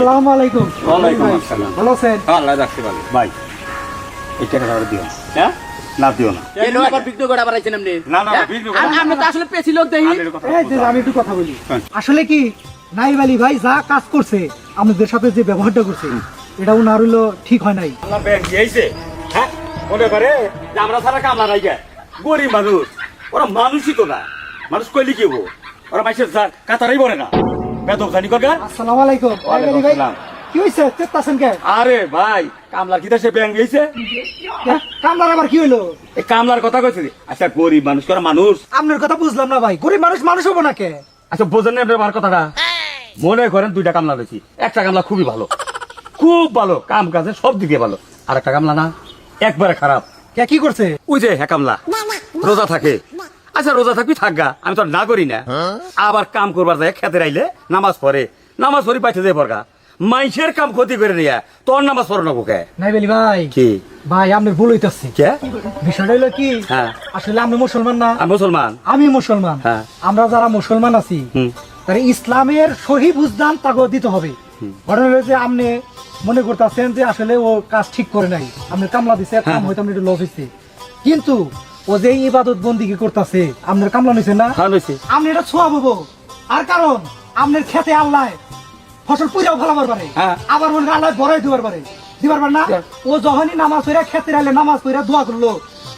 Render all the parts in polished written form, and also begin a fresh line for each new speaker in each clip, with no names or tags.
আসসালামু আলাইকুম।
ওয়ালাইকুম আসসালাম।
ভালো আছেন?
আল্লাহ রাখতে পারে ভাই, এই টাকাটা আর দিও না।
হ্যাঁ
না দিও না।
এই লোক আবার বিক্রি করে বাড়াইছেন আপনি।
না, না,
হ্যাঁ?
বিক্রি করে না।
আমরা তো আসলে পেছি লোক দেখি।
আলের কথা
এই যে
বলতে
আমি একটু কথা বলি।
হ্যাঁ।
আসলে কি নাইব আলী ভাই যা কাজ করছে আমাদের সাথে যে ব্যবহারটা করছে এটা উনার হলো ঠিক হয় নাই।
আল্লাহ ব্যাংক দিয়েছে, হ্যাঁ মনে করে যে আমরা সারা কামলা নাই গে, গরিব মানুষ, ওরা মানুষই তো না, মানুষ কইলি কি হবো, ওরা মাইসের কাতারাই বলে না, বেদক জানি কর।
আসসালামু আলাইকুম। নাইব আলী ভাই কি হইছে? চেষ্টাছেন কে?
আরে ভাই, কামলার কিতা সে ব্যাংক দিয়েছে,
কামলার আবার কি হইলো?
এই কামলার কথা কইছে। আচ্ছা গরিব মানুষ, ওরা মানুষ,
আপনার কথা বুঝলাম না ভাই। গরিব মানুষ মানুষ হবো না কে?
আচ্ছা বোঝেন না আমার কথাটা। মনে করেন দুইটা কামলা রয়েছি, একটা কামলা খুবই ভালো, খুব ভালো কাম কাজে সব দিকে ভালো, আর একটা কামলা না একবারে খারাপ।
কে কি করছে?
ওই যে হ্যাঁ কামলা রোজা থাকে। আচ্ছা রোজা থাকবি থাকগা, আমি তো আর না করি না। আবার কাম করবার যায় খেতে রাইলে নামাজ পড়ে, নামাজ পড়ি পাইতে যায় পড়গা, মাইসের কাম ক্ষতি করে নিয়া তোর নামাজ পড়ো না বোকে।
নাইব আলী ভাই
কি
ভাই আপনি ভুল হইতাছে।
কে?
বিষয়টা হলো কি,
হ্যাঁ।
আসলে আপনি মুসলমান না,
আমি মুসলমান।
আমি মুসলমান।
হ্যাঁ।
আমরা যারা মুসলমান আছি
হুম।
তাহলে ইসলামের সহি বুঝদান তাকে দিতে হবে। ঘটনা হলো যে আপনি মনে করতেছেন যে আসলে ও কাজ ঠিক করে নাই, আপনি কামলা দিছে, কাম হয়তো আপনি একটু লস হয়েছে, কিন্তু ও যে ইবাদত বন্দিকে করতেছে আপনার কামলা নিছে না,
ভালো হয়েছে।
আপনি এটা ছোঁয়া পাবো। আর কারণ আপনার খেতে আল্লাহ ফসল পুজাও ফলাবার পারে,
হ্যাঁ।
আবার মনে আল্লাহ বড়াই দিবার পারে, দিবার পারে না। ও যখনই নামাজ পড়ে খেতে আইলে নামাজ পড়ে দোয়া করলো,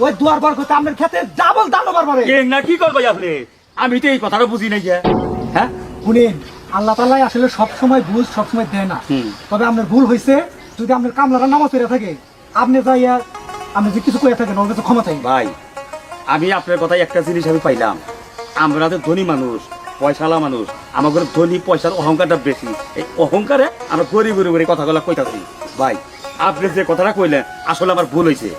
ওই দোয়ার পর করতে আপনার খেতে ডাবল দান হবার পারে।
কে না কি করবে আপনি? আমি তো এই কথাটা বুঝি নাই যে। হ্যাঁ
শুনেন, আল্লাহ তাআলাই আসলে সবসময় বুঝ সবসময় দেয় না। তবে আপনার ভুল হয়েছে, যদি আপনার কামলারা নামাজ পড়ে থাকে আপনি যাইয়া আপনি যে কিছু করে থাকেন ওর কাছে ক্ষমা চাই।
ভাই, আমি আপনার কথায় একটা জিনিস আমি পাইলাম, আমরা তো ধনী মানুষ, পয়সালা মানুষ, আমাদের ধনী পয়সার অহংকারটা বেশি। এই অহংকারে আমরা গরিব গরিব কথাগুলো কইতাছি। ভাই আপনি যে কথাটা কইলেন আসলে আমার ভুল হয়েছে,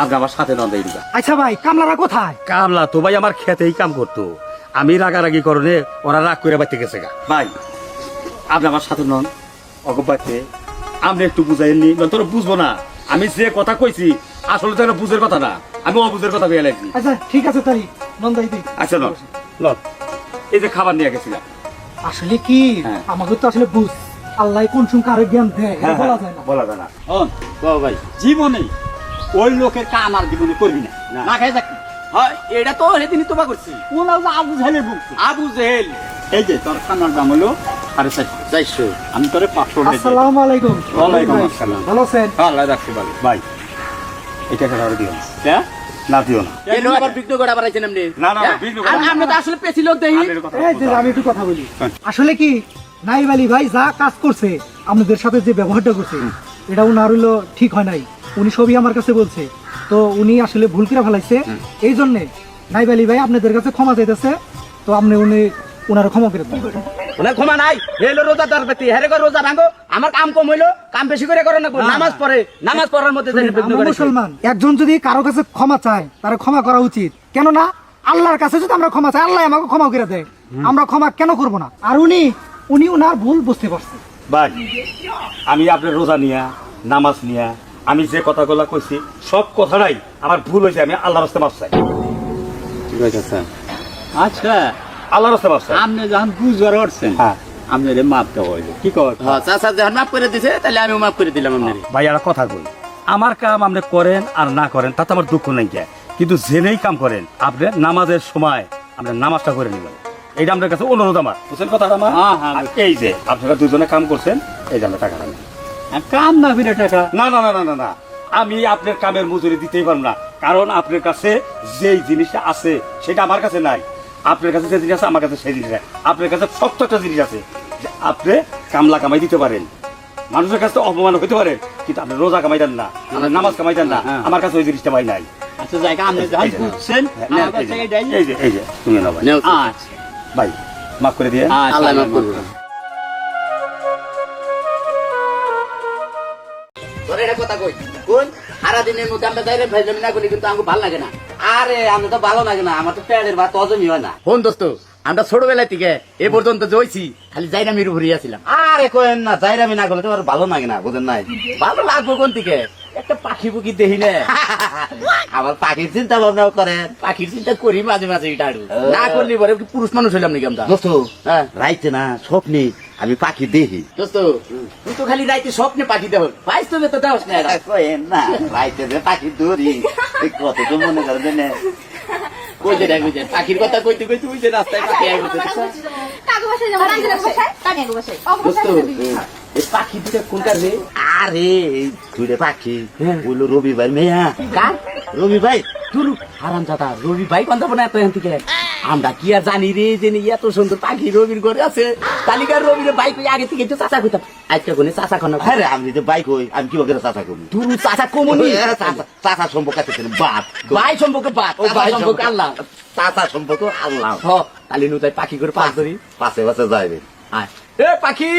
আপনি আমার সাথে নন দেই দিবা।
আচ্ছা ভাই, কামলারা কোথায়?
কামলা তো ভাই আমার খেতেই কাম করতো, আমি রাগারাগি করনে ওরা রাগ করে বাইতে গেছে গা। ভাই আপনি আমার সাথে নন, অগবাইতে আপনি একটু বুঝাইনি, তোর বুঝবো না। আমি যে কথা কইছি আসলে তো বুঝের কথা না, আমি অবুঝের কথা কইয়া লাগছি।
আচ্ছা ঠিক আছে তাই নন্দাই দিই।
আচ্ছা লন লন, এই যে খাবার নিয়ে গেছিলাম।
আসলে কি
হ্যাঁ।
আমাকে তো আসলে বুঝ আল্লাহ কোন সময় কারো জ্ঞান দেয় এটা বলা যায় না।
বলা যায় না।
ভাই জীবনে ওই লোকের কাম আর জীবনে করবি না, না খাই থাকবি। হয় এটা তো সেদিনই তোবা করছি। কোন আবু জাহেলের বুক, আবু জাহেল। এই যে তোর খানার দাম হলো 450, আমি তোরে 500 টাকা দিই।
আসসালামু আলাইকুম।
ওয়ালাইকুম
ভাই,
আসসালাম।
ভালো আছেন?
আল্লাহ রাখতে পারে ভাই, এই টাকাটা আর দিও না।
হ্যাঁ?
না দিও না।
এই লোক আবার বিক্রি করে বাড়াইছেন আপনি।
না, না,
হ্যাঁ?
বিক্রি করে না।
আমরা তো আসলে পেছি লোক দেখি।
আলের কথা
এই যে
বলতে
আমি একটু কথা বলি।
হ্যাঁ।
আসলে কি নাইব আলী ভাই যা কাজ করছে আমাদের সাথে যে ব্যবহারটা করছে এটা উনার হলো ঠিক হয় নাই। উনি সবই আমার কাছে বলছে, তো উনি আসলে ভুল করে ফেলাইছে। এই জন্য নাইব আলী ভাই আপনাদের কাছে ক্ষমা চাইতেছে, তো আপনি উনার ক্ষমা করে দেন।
ওনার ক্ষমা নাই। এলো রোজাদার ব্যক্তি, হেরে করে রোজা ভাঙো, আমার কাম কম হইলো, কাম বেশি করে করে না, নামাজ পড়ে, নামাজ পড়ার মধ্যে যেন বিঘ্ন
আমরা
করে।
মুসলমান, একজন যদি কারো কাছে ক্ষমা চায় তার ক্ষমা করা উচিত। কেননা আল্লাহর কাছে যদি আমরা ক্ষমা চাই আল্লাহ আমাকে ক্ষমা করে দেয়, আমরা ক্ষমা কেন করব না? আর উনি উনার ভুল বুঝতে পারছে।
ভাই আমি আপনার রোজা নিয়া নামাজ নিয়া আমি যে কথাগুলো কইছি সব কথাটাই আমার ভুল হয়েছে, আমি আল্লাহর রাস্তায় মাফ চাই। ঠিক আছে স্যার,
আচ্ছা
আল্লাহর রাস্তায় মাফ চাই।
আপনি যখন বুঝবার পারছেন,
হ্যাঁ
আপনার মাপ দেওয়া হইলো, কি কর? চাচা যখন মাফ করে দিছে তাহলে আমি মাফ করে দিলাম আপনার।
ভাই আর কথা কই, আমার কাম আপনি করেন আর না করেন তাতে আমার দুঃখ নেই কে, কিন্তু জেনেই কাম করেন আপনি নামাজের সময় আপনি নামাজটা করে নিবেন, এইটা আপনার কাছে অনুরোধ আমার, বুঝছেন কথাটা আমার?
হ্যাঁ, হ্যাঁ।
আর এই যে আপনারা দুজনে কাম করছেন, এই যে আমরা টাকা নেন।
কাম না ফিরে টাকা।
না না না না না না, আমি আপনার কামের মজুরি দিতেই পারবো না, কারণ আপনার কাছে যেই জিনিসটা আছে সেটা আমার কাছে নাই। আপনার কাছে যে জিনিস আছে আমার কাছে সেই জিনিস নাই। আপনার কাছে শক্ত একটা জিনিস আছে যে আপনি কামলা কামাই দিতে পারেন, মানুষের কাছে অপমান হইতে পারেন, কিন্তু আপনি রোজা কামাই দেন না, আপনি নামাজ কামাই দেন না।
হ্যাঁ।
আমার কাছে ওই জিনিসটা ভাই নাই।
আচ্ছা জায়গা আপনি যখন
এই যে,
বুঝছেন,
হ্যাঁ,
আমার কাছে এটাই।
এই যে তুমি নাও ভাই।
আচ্ছা
ভাই মাফ করে দিয়ে।
আল্লাহ মাফ করবে। তোর এটা কথা কই কোন সারাদিনের মধ্যে আমরা যাই ভাইজামি না করি কিন্তু আমাকে ভালো লাগে না। আরে আমি তো ভালো লাগে না, আমার তো পেটের ভাত হজমই হয় না। ফোন দোস্ত, আমরা ছোটবেলা থেকে এ পর্যন্ত জইছি খালি জাইরামির উপরে আছিলাম। আরে কোয়েন না, জাইরামি না করলে তো আর ভালো লাগে না, বুঝেন নাই? ভালো লাগবো কোন থেকে? একটা পাখি পুকি দেখি না, আবার পাখির চিন্তা ভাবনাও করেন। পাখির চিন্তা করি মাঝে মাঝে, এটা না করলে পরে পুরুষ মানুষ হইলাম নাকি আমরা? দোস্ত, হ্যাঁ রাইতে না স্বপ্নে আমি পাখি দেখি দোস্ত তুই তো খালি রাইতে স্বপ্নে পাখি দেহ পাইস তো তো দেওস না না রাইতে যে পাখি ধরি কত তো মনে করবে না কই যে বুঝে পাখির কথা কইতে কইতে বুঝে রাস্তায় পাখি আই বলতে
কাকু বাসায় যাবো কাকু বাসায় কাকু বাসায়
দোস্ত এই পাখি দুটা কোনকার রে আরে দুইটা পাখি বললো রবি ভাই মেয়া কার রবি ভাই তুরু হারাম দাদা রবি ভাই কোন যাবো না এত এখান থেকে আমরা কি আর জানি রে যে এত সুন্দর পাখি রবির ঘরে আছে তালিকার রবির বাইক আগে থেকে তো চাচা কইতাম আজকে কোনে চাচা কোন আরে আমি তো বাইক হই আমি কি ওকে চাচা করি তুরু চাচা কমনি চাচা সম্পর্ক আছে বাপ ভাই সম্পর্ক বাপ ও ভাই সম্পর্ক আল্লাহ চাচা সম্পর্ক আল্লাহ হ তালি নু তাই পাখি করে পাঁচ ধরি পাশে পাশে যাইবে আয় এ পাখি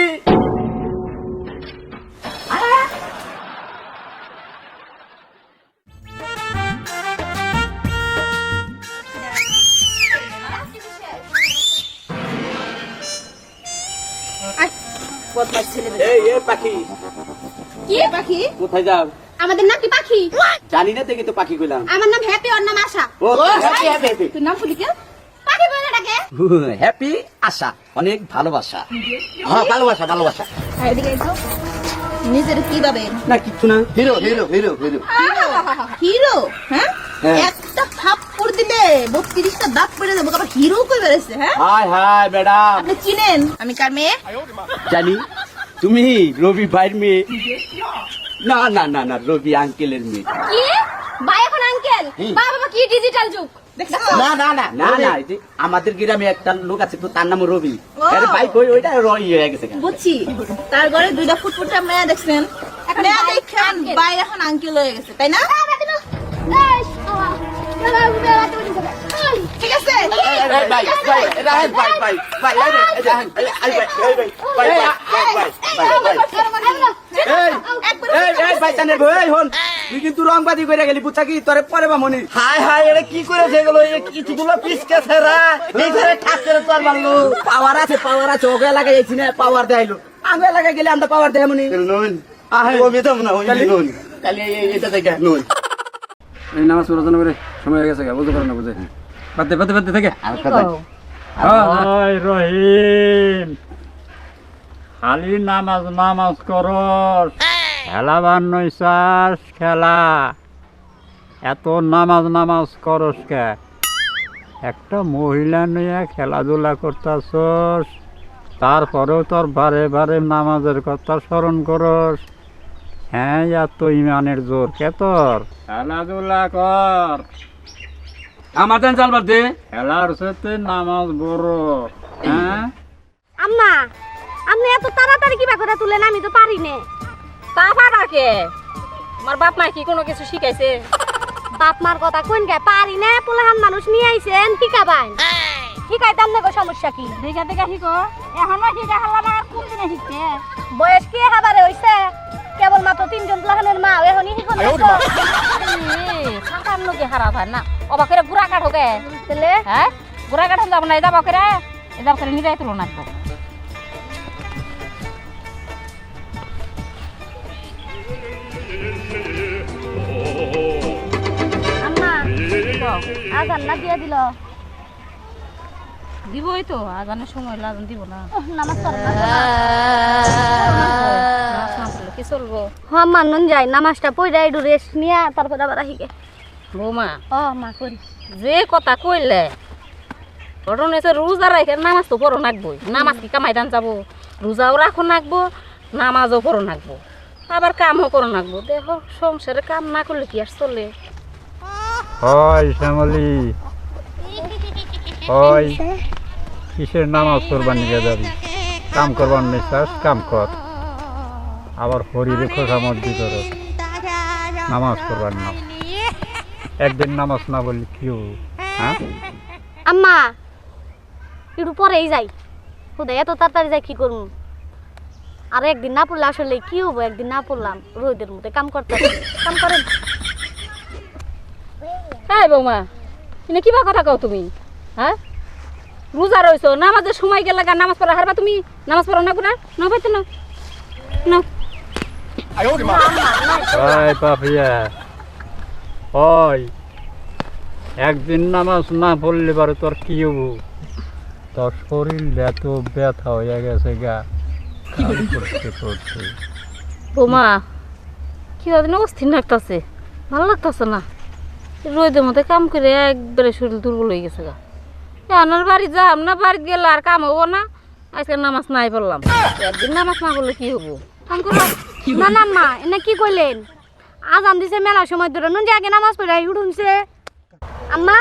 বদমাশ ছেলে
এই এ পাখি
কি পাখি
কোথায় যাও
আমাদের নাম কি পাখি
জানি না দেখি তো পাখি কইলাম
আমার নাম হ্যাপি ওর নাম আশা
ও হ্যাপি হ্যাপি
তোর নাম ফুলি কে পাখি বলে ডাকে
হ্যাপি আশা অনেক ভালোবাসা হ্যাঁ ভালোবাসা ভালোবাসা
এদিকে এসো নিজের কি ভাবে
না কিছু না hero hero hero hero
hero হ্যাঁ
হ্যাঁ।
একটা থাপ্পড় দিলে 32টা দাঁত পড়ে যাবে আবার হিরো কই বেরেছে হ্যাঁ
হাই হাই ম্যাডাম
আপনি চিনেন আমি কার মেয়ে
জানি তুমি রবি ভাইয়ের মেয়ে না না না না রবি আঙ্কেলের মেয়ে
কি ভাই এখন আঙ্কেল বাবা কি ডিজিটাল যুগ দেখছো
না না না না না এই যে আমাদের গ্রামে একটা লোক আছে তো তার নাম রবি
ও।
আরে ভাই কই ওইটা রই হয়ে গেছে
বুঝছি তার ঘরে দুইটা ফুটফুটে মেয়ে দেখছেন মেয়ে দেখেন ভাই এখন আঙ্কেল হয়ে গেছে তাই না ঠিক আছে
ভাই ভাই ভাই ভাই ভাই ভাই ভাই তুই কিন্তু রংবাদী করে গেলি বুঝছা কি তোরে পরে বা মনি হাই হাই এটা কি করেছে এগুলো কিছুগুলো পিসকে ছেড়া এই ধরে ঠাস করে তোর মারলো পাওয়ার আছে ওকে লাগাই যাইছি না পাওয়ার দেখাইলো আগে লাগাই গেলে আমরা পাওয়ার দেয় মনি নুন আহে ও বেতম না ওই নুন খালি এটা দেখে নুন
এই নামাজ পড়াশোনা করে সময় হয়ে গেছে বুঝতে পারে না বুঝে বাদে বাদে বাদে থেকে
আর কথা
ওই রহিম খালি নামাজ নামাজ করস খেলা বান্নইছাস খেলা এত নামাজ নামাজ করস কে একটা মহিলা নিয়ে খেলাধুলা করতাছস তারপরেও তোর বারে বারে নামাজের কথা স্মরণ করস হ্যাঁ এত ইমানের জোর কে তোর খেলাধুলা কর
আমার দেন চাল বাদ দে
খেলার সাথে নামাজ বড় হ্যাঁ
আম্মা আপনি এত তাড়াতাড়ি কিবা করে তুলেন আমি তো পারি না
তা পারা কে আমার বাপ মা কি কোনো কিছু শিখাইছে
বাপ মার কথা কোন গে পারি না পোলাহান মানুষ নিয়ে আইছেন শিখাবাই শিখাইতাম না গো সমস্যা কি
দেখা দেখা শিখো এখন শিখা হালা না কোন দিনে শিখতে
বয়স কি এবারে হইছে কেবল মাত্র 3 জন পোলাহানের মা এখনই শিখো না
সাঁতার নদী হারাত হয় না অবাক করে গুড়া কাঠ হোকে
তাহলে
হ্যাঁ গুড়া কাঠ যাব না যাব করে যাব করে নিরাই তুলো না তো
আম্মা আজান না দিয়ে দিল
দিবই তো আজানের সময় আজান দিব না
নামাজ পড়ো
নামাজ না পড়লে কি চলবো
হ্যাঁ মানন যাই নামাজটা পড়ে একটু রেস্ট নিয়ে তারপর আবার আহিকে
বৌমা
ও মা করি
যে কথা কইলে ঘটনা হচ্ছে রোজা রাখে নামাজ তো পড়ো নাকবই নামাজ কি কামাই দান যাবো রোজাও রাখো নাকবো নামাজও পড়ো নাকবো আবার কামও করো নাকবো দেখো সংসারে কাম না করলে কি আর চলে
হয় শ্যামলি হয় কিসের নামাজ করবার নিয়ে যাবি কাম করবার নিশ্বাস কাম কর আবার হরিরে খোসামর্দি কর নামাজ করবার নাম একদিন নামাজ না বললি কি হবো হ্যাঁ
আম্মা একটু পরেই যাই খুদা এত তাড়াতাড়ি যাই কি করবো আর একদিন না পড়লে আসলে কি হবো একদিন না পড়লাম রোদের মধ্যে কাম করতে হবে। কাম করেন
হ্যাঁ বৌমা এনে কিবা কথা কও তুমি হ্যাঁ রোজা রইছো নামাজের সময় গেলে নামাজ পড়া হারবা তুমি নামাজ পড়ো না গুনা না পাইতো না না
ওই পাপিয়া ওই একদিন নামাজ না পড়লে পারে তোর কি হবো তোর শরীর এত ব্যথা হয়ে গেছে গা করতে করতে
বোমা কি দিন অস্থির লাগতেছে, ভালো লাগতেছে না। রোদের মধ্যে কাম করে একবারে শরীর দুর্বল হয়ে গেছে গা। আমার বাড়ি যাম না, বাড়ি গেলে আর কাম হবো না। আজকে নামাজ নাই পড়লাম, একদিন নামাজ না পড়লে কি হবো? কাম করবো
না না মা এনে কি কইলেন? আজান দিছে মেলা সময় ধরে নুন যে আগে নামাজ পড়ে উঠুনছে। আম্মা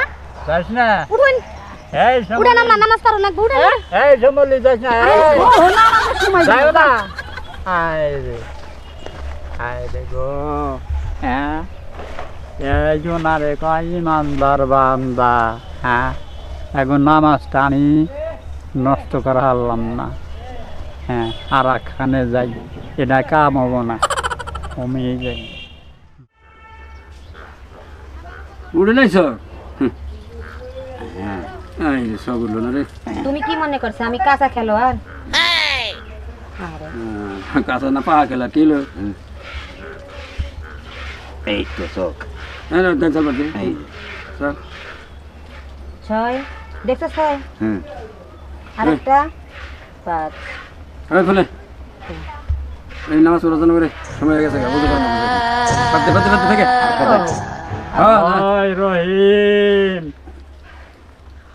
যাস না,
উঠুন,
এই
উঠেন আম্মা, নামাজ পড়ো না, উঠেন।
এই সমলি যাস না, যাই না। আয় রে গো, হ্যাঁ এই জনারে কয় ইমানদার বান্দা, হ্যাঁ এখন নামাজটা আমি নষ্ট করা হারলাম না। হ্যাঁ আর একখানে যাই, এটা কাম হবো না, কমিয়ে যাই।
উঠে নাই সব? এই রে সব উঠলো না রে।
তুমি কি মনে করছো আমি কাঁচা খেলোয়াড়?
কাঁচা না পাহা খেলা কিলো।
এই তো চোখ
চল বাদ দে। চল।
ছয় দেখছো? ছয় আর একটা 5।
এই ফলে এই নামাজ পড়ার জন্য করে সময় হয়ে গেছে, বুঝতে পারলাম না। বাদ দে থেকে।
ওই রহিম,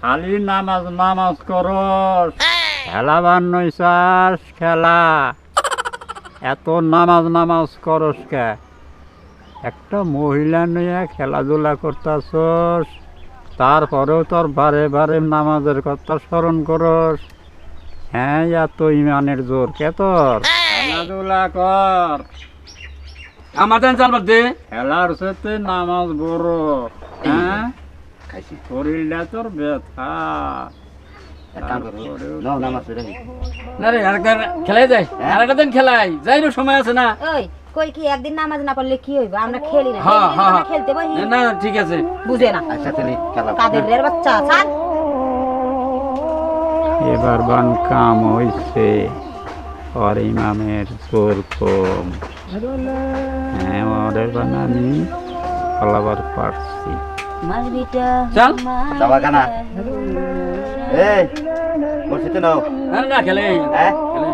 খালি নামাজ করস, খেলা বান্নইছাস খেলা, এত নামাজ করস কে? একটা মহিলা নিয়ে খেলাধুলা করতাছস, তারপরেও তোর বারে বারে নামাজের কথা স্মরণ করস। হ্যাঁ এত ইমানের জোর কে তোর? খেলাধুলা কর,
আমার দেন চাল বাদ দে।
খেলার সাথে নামাজ বড়। হ্যাঁ শরীরটা তোর ব্যথা।
না রে আরেকটা খেলাই যায়, আরেকটা দিন খেলাই যাই রে, সময় আছে না।
ওই কই কি একদিন নামাজ না পড়লে কি হইব? আমরা খেলি না,
হ্যাঁ, হ্যাঁ,
আমরা
হ্যাঁ।
খেলতে বই।
না ঠিক আছে,
বুঝে না
আচ্ছা তাহলে খেলা
কাদের বাচ্চা ছাড়।
এবার বান কাম হইছে, আর ইমামের জোর কম। হ্যাঁ ওরে বান আমি ফলাবার পারছি।
মারবিটা
চল।
যাবা কানা এই বসিতে নাও
না খেলে।
হ্যাঁ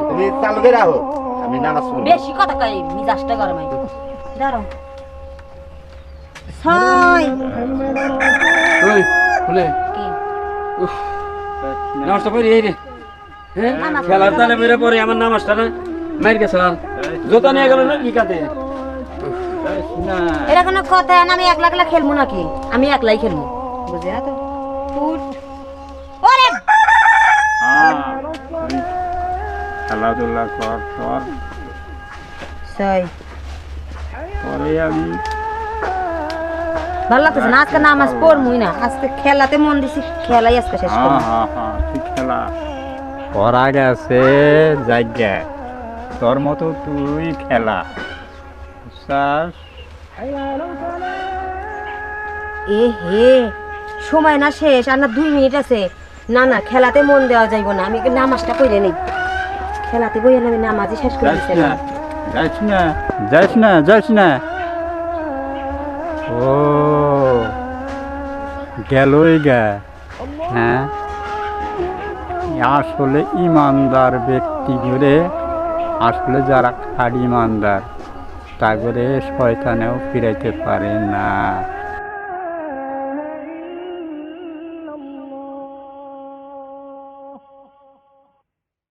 তুমি চালু করে রাখো, আমি নামাজ পড়ব।
বেশি কথা কই, মিজাজটা গরম হয়। দাঁড়াও। 6
ওই ফুলে
কি
নামাজটা পড়ি এই রে। হ্যাঁ খেলার তালে বেরে পরে আমার নামাজটা না মার গেছে, আর জোতা নিয়ে গেল না কি কাতে।
এটা কোনো কথা না? আমি একলা একলা খেলবো নাকি? আমি একলাই খেলবো, বুঝে না তো? ফুট ওরে
খেলাধুলা কর কর,
6
পরে আমি
ভালো লাগতেছে না আজকে নামাজ পড়মুই না, আজকে খেলাতে মন দিছি, খেলাই আজকে শেষ করব।
ঠিক খেলা করা গেছে জায়গা, তোর মতো তুই খেলা বুঝছাস?
এ হে সময় না শেষ, আর না 2 মিনিট আছে। না না খেলাতে মন দেওয়া যাইব না, আমি নামাজটা পড়ে নেই। খেলাতে বই আমি নামাজই শেষ করে
যাস
দিছি।
না যাস না যাস না যাস না। ও গেলই গা। হ্যাঁ আসলে ইমানদার ব্যক্তি করে, আসলে যারা খাঁটি ইমানদার তা করে শয়তানেও ফিরাইতে পারে না।